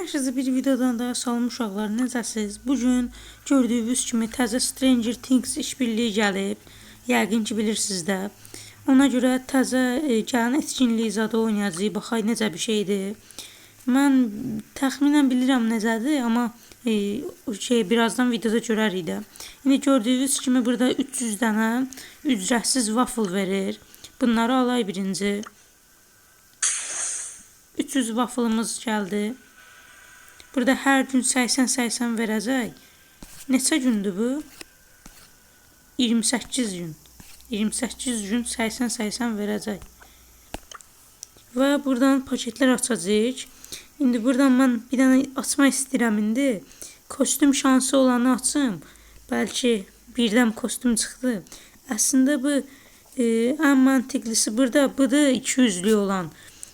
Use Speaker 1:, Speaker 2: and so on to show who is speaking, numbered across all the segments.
Speaker 1: Hər sizi bir videodan daha salam uşaqlar, necəsiz? Bugün gördüyünüz kimi təzə Stranger Things işbirliyi gəlib. Yəqin ki bilirsiniz də. Ona görə təzə gələn etkinliyi zadı oynayacağıq. Baxay necə bir şeydir. Mən təxminən bilirəm necədir, amma birazdan videoda görərik də. İndi gördüyünüz kimi burada 300 dənə ücretsiz waffle verir. Bunları alay birinci. 300 waffle'ımız gəldi. Burada hər gün 80-80 verəcək. Neçə gündür bu? 28 gün. 28 gün 80-80 verəcək. Və buradan paketlər açacağıq. İndi buradan mən bir dənə açmaq istəyirəm indi. Kostüm şansı olanı açım. Bəlkə birdən kostüm çıxdı. Əslində bu ən məntiqlisi burada budur 200'lük olan.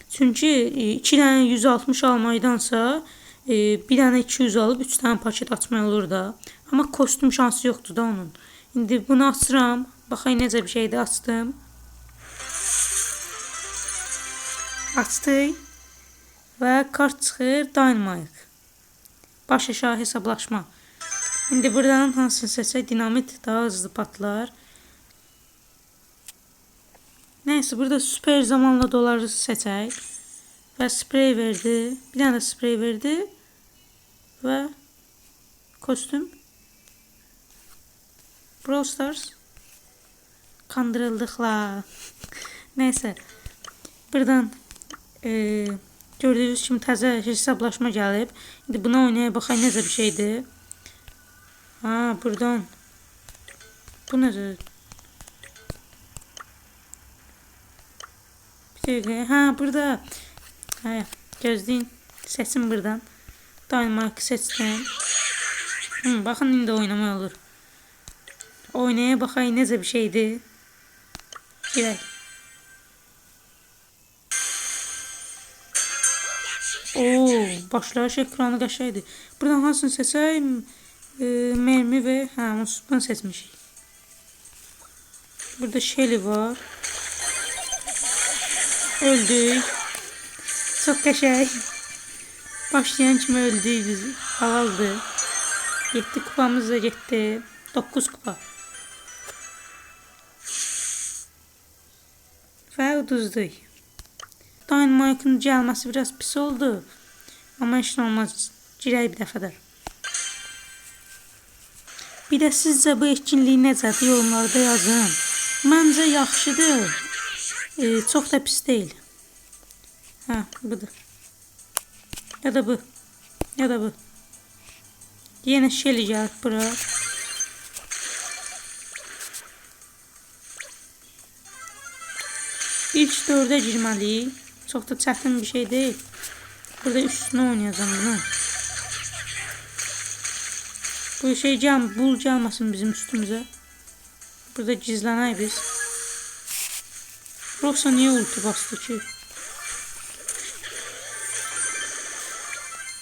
Speaker 1: Çünki 2 dənə 160 almaydansa bir dənə 200 alıb 3 dənə paket açmaq olur da. Amma kostüm şansı yoxdur da onun. İndi bunu açıram. Baxay necə bir şeydir, açdım. Açdıq. Və kart çıxır, Dynamite. Baş aşağı hesablaşma. İndi buradan hansını seçək? Dinamit daha hızlı patlar. Neyse, burada süper zamanla doları seçək. Və sprey verdi. Bir dənə sprey verdi. Və kostüm. Brawl Stars. Kandırıldıqla. Neyse. Buradan gördüyünüz kimi təzə hesablaşma gəlib. İndi buna oynaya baxay necə bir şeydir. Ha, buradan. Bu necə? Ha, burada. Ha, gözləyin. Seçim buradan. Dynamite seçdim. Baxın indi oynamaq olur. Oynaya baxay necə bir şeydir. Girək. Başlayış ekranı qəşəngdir. Buradan hansını seçək? Mermi və bunu seçmişik. Burada Shelly var. Öldük. Çok qəşəng. Başlayan kimi öldük biz. Halaldır. 7 kupamız da getdi. 9 kupa. Və uduzduk. Dynamite'ın gəlməsi biraz pis oldu. Amma heç nə olmaz. Girək bir dəfədə. Bir də sizcə bu etkinlik necədir? Yorumlarda yazın. Məncə yaxşıdır. Çox da pis deyil. Ha, budur. Ya da bu. Ya da bu. Yenə Shelly gəlib bura. İlk 4'e girməliyik. Çox da çətin bir şey deyil. Burada üstünə oynayacağım bunu. Bu şey bul gəlməsin bizim üstümüzə. Burada gizlənək biz. Rosa niye ulti bastı ki?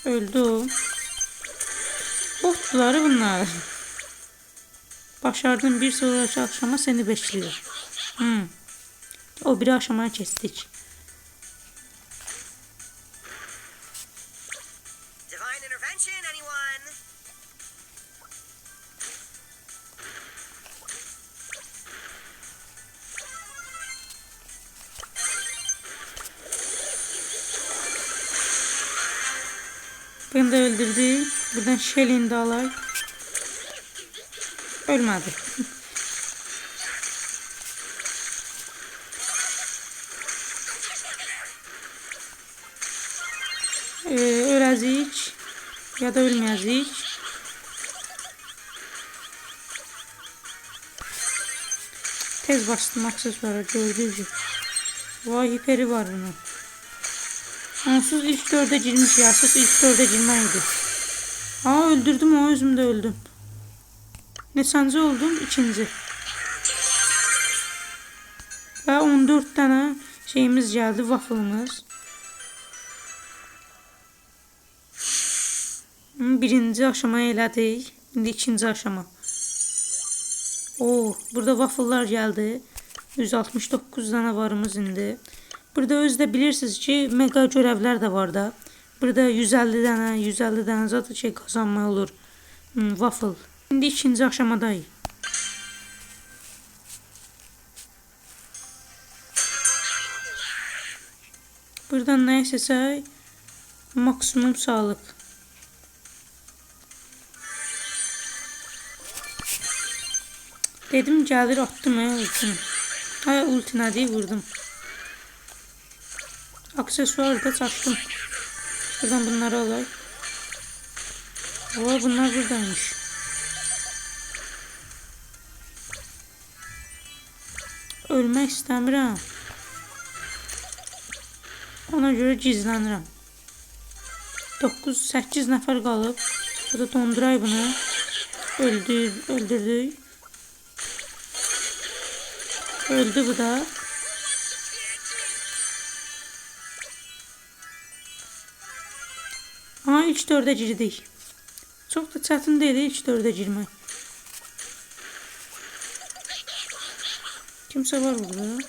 Speaker 1: Öldü o. Botları bunlar. Başardın, bir sonraki aşama seni bekliyor. O bir aşamaya kestik. Bunu da öldürdük. Buradan Shelly'ni de alay. Ölmedi. Öləcəyik ya da ölməyəcəyik. Tez bastım aksesuara, gördüğünüz gibi. Vay, hiperi var bunun. Onsuz ilk 4'e girmiş ya. Sus, ilk 4'e girməydi. Öldürdüm o, özüm de öldüm. Neçənci oldum? 2. Və 14 dənə şeyimiz gəldi, waffle'ımız. Birinci aşamaya elədik. İndi 2. aşama. Burada waffle'lar gəldi. 169 dənə varımız indi. Burada özdə bilirsiniz ki, mega görevlər də var da. Burada 150 dənə, 150 dənə zaten şey qazanmaq olur. Waffle. İndi ikinci aşamadayıq. Buradan nə seçək? Maksimum sağlıq. Dedim gəlir, atdım ultini. Hə, ulti nədir, vurdum. Aksesuar da çaşdım. Buradan bunları alay. Oo, bunlar buradaymış. Ölmək istəmirəm. Ona görə gizlənirəm. 9-8 nəfər qalıb. Burada donduray bunu. Öldürdük. Öldü bu da. Ama ilk 4'e girdik. Çok da çətin deyil ilk 4'e girmək. Kimse var burada.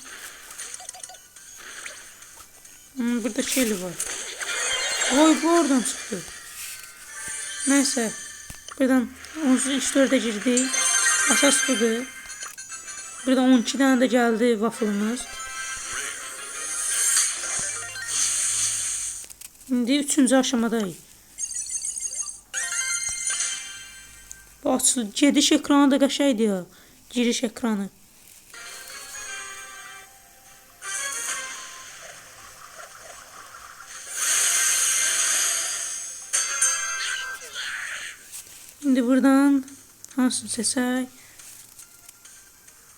Speaker 1: Burada şeyli var. Oy, bu oradan çıktı. Neyse. Buradan onsuz ilk 4'e girdik. Asas budur. Burada 12 tane de geldi waffle'ımız. Şimdi 3. aşamadayız. Bu açılır. Gediş ekranı da qəşəngdir ya. Giriş ekranı. Şimdi buradan hansını seçək?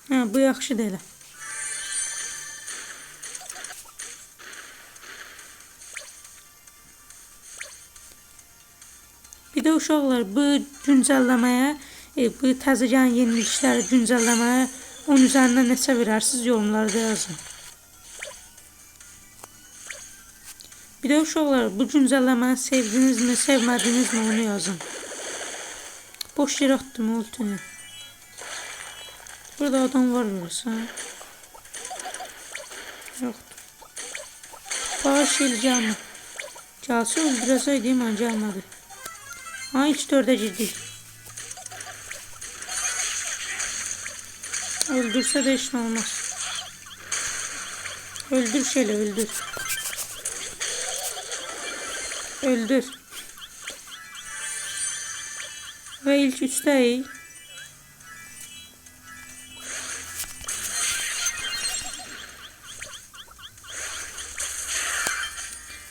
Speaker 1: Hə, bu yaxşı deyil. Bir de uşaqlar, bu güncəlləməyə, bu təzə gələn yenilikləri güncəlləməyə 10 üzərindən neçə verərsiniz, yorumlarda yazın. Bir de uşaqlar, bu güncəlləməni sevdinizmi, sevmədinizmi onu yazın. Boş yer attım ultini. Burada adam var görürsən. Yoxdur. Bağış il gəlmə. Gəlsə öldürəsəydim, mən gəlmədi. Ha, ilk 4'e girdik. Öldürsə də heç nə olmaz. Öldür şeylə, öldür. Öldür. Ve ilk 3'təyik.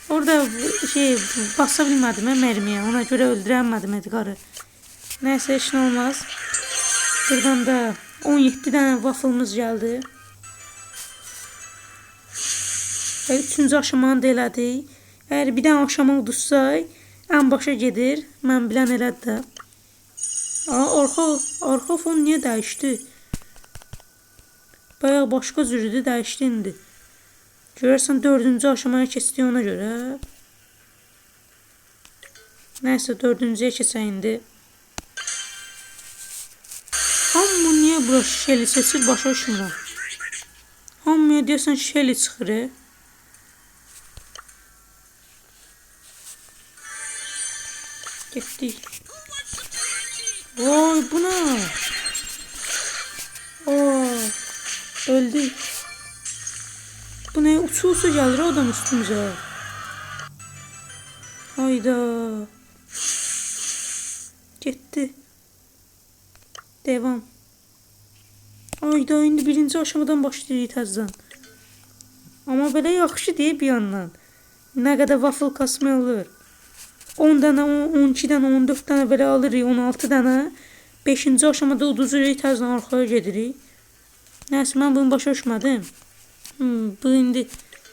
Speaker 1: Orada şey basa bilmədim mermiyə. Ona görə öldürəmədim Edgar'ı. Neyse, heç nə olmaz. Buradan da 17 dənə waffle'ımız gəldi. Və 3-cü aşamanı da elədik. Əgər bir dənə aşama udursaq, ən başa gedir. Mən bilən elədi də. Arxa fon niyə dəyişdi? Bayağı başqa cürdür, dəyişdi indi. Görərsən 4-cü aşamaya keçdi ona görə. Nəysə 4-cüyə keçək indi. Hamı niyə bura şişeli seçir, başa düşmürəm. Hamıya deyəsən şişeli çıxır. Getdik. Vay, bu nə? Öldük. Bu ne? Uçulsa gelir adam üstümüze. Hayda. Gitti. Devam. Hayda, indi 1-ci aşamadan başlayırıq təzədən. Amma belə yaxşı deyil bir yandan. Nə qədər waffle kasma olur. 10 dənə, 12 dənə, 14 dənə belə alırıq, 16 dənə. 5-ci aşamada uduzuruq, təzədən arxaya gedirik. Nəysə, mən bunu başa düşmədim. Bu indi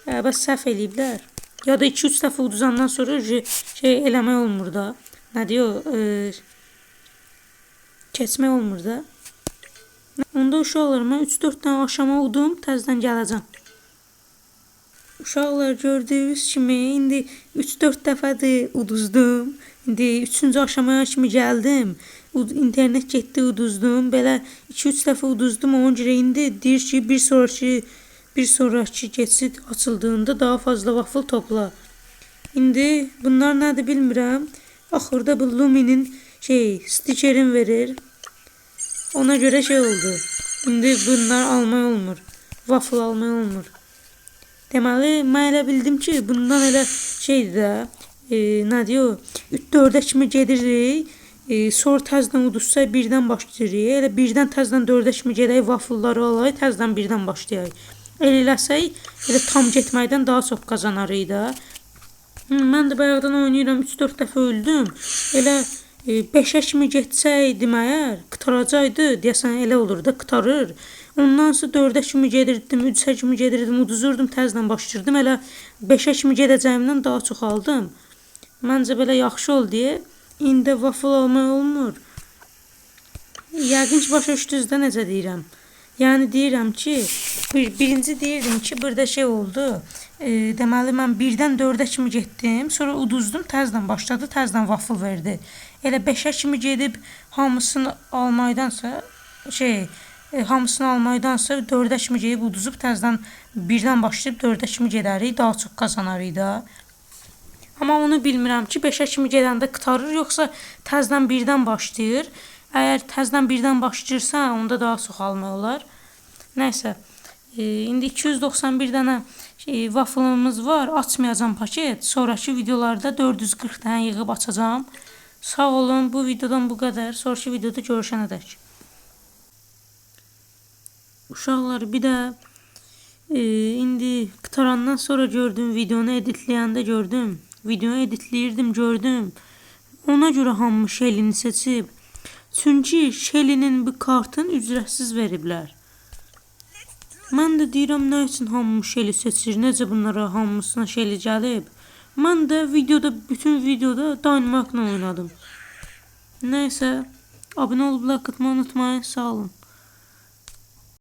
Speaker 1: bəs səhv eləyiblər. Ya da 2-3 dəfə uduzandan sonra şey eləmək olmur da. Nə deyir? Keçmək olmur da. Onda uşaqlar, mən 3-4 dənə aşama udum, təzədən gələcəm. Uşaqlar, gördüyünüz kimi indi 3-4 dəfədir uduzdum. İndi 3-cü aşamaya kimi gəldim. İnternet getdi, uduzdum. Belə 2-3 dəfə uduzdum. Ona görə indi deyir ki, bir sonraki keçid açıldığında daha fazla waffle topla. İndi bunlar nədir bilmirəm. Axırda bu Lumi'nin stikerin verir. Ona göre oldu. İndi bunlar almay olmur. Waffle almay olmur. Deməli, mən elə bildim ki, bundan elə də, nə diyor, 4-ə kimi gedirik, sonra təzdən uduzsa birdən başlayırıq. Elə birdən təzdən 4-ə kimi gedək, waffle'ları alaq, təzdən birdən başlayaq. Elə eləsək, elə tam getməkdən daha çox qazanarıq da. Mən də bayaqdan oynayıram, 3-4 dəfə öldüm. Elə 5'ə kimi getsəydim əgər, qıtaracaqdı, deyəsən elə olur da, qıtarır. Ondan sonra 4'ə kimi gedirdim, 3'ə kimi gedirdim, uduzurdum, təzdən başlayırdım. Elə 5'ə kimi gedəcəyimdən daha çox aldım. Məncə belə yaxşı oldu deyə. İndi waffle almaq olmur. Yəqin ki, başa düşdünüz də necə deyirəm. Yəni deyirəm ki, birinci deyirdim ki, burada oldu. Deməli, mən 1-dən 4'ə kimi getdim, sonra uduzdum, təzdən başladı, təzdən waffle verdi. Elə 5'ə kimi gedib hamısını almaydansa, hamısını almaydansa 4'ə kimi gedib uduzub, təzdən 1'dən başlayıb 4'ə kimi gedərik, daha çox qazanarıq da. Amma onu bilmirəm ki, 5'ə kimi gedəndə qıtarır, yoxsa təzdən 1'dən başlayır. Əgər təzdən 1'dən başlayırsa, onda daha çox almaq olar. Nəysə, indi 291 dənə waffle'ımız var. Açmayacağım paket. Sonraki videolarda 440 dənə yığıb açacağım. Sağ olun, bu videodan bu qədər. Sonraki videoda görüşənədək. Uşaqlar, bir də indi qutarandan sonra gördüm, videonu editləyəndə gördüm. Videonu editləyirdim, gördüm. Ona görə hamı Shelly'ni seçib. Çünki Shelly'nin bu kartın ücretsiz veriblər. Mən də deyirəm, nə üçün hamı Shelly seçir, necə bunlara hamısına Shelly gəlib. Mən də bütün videoda Dynamite-la oynadım. Nəysə, abunə olub like atmayı unutmayın, sağ olun.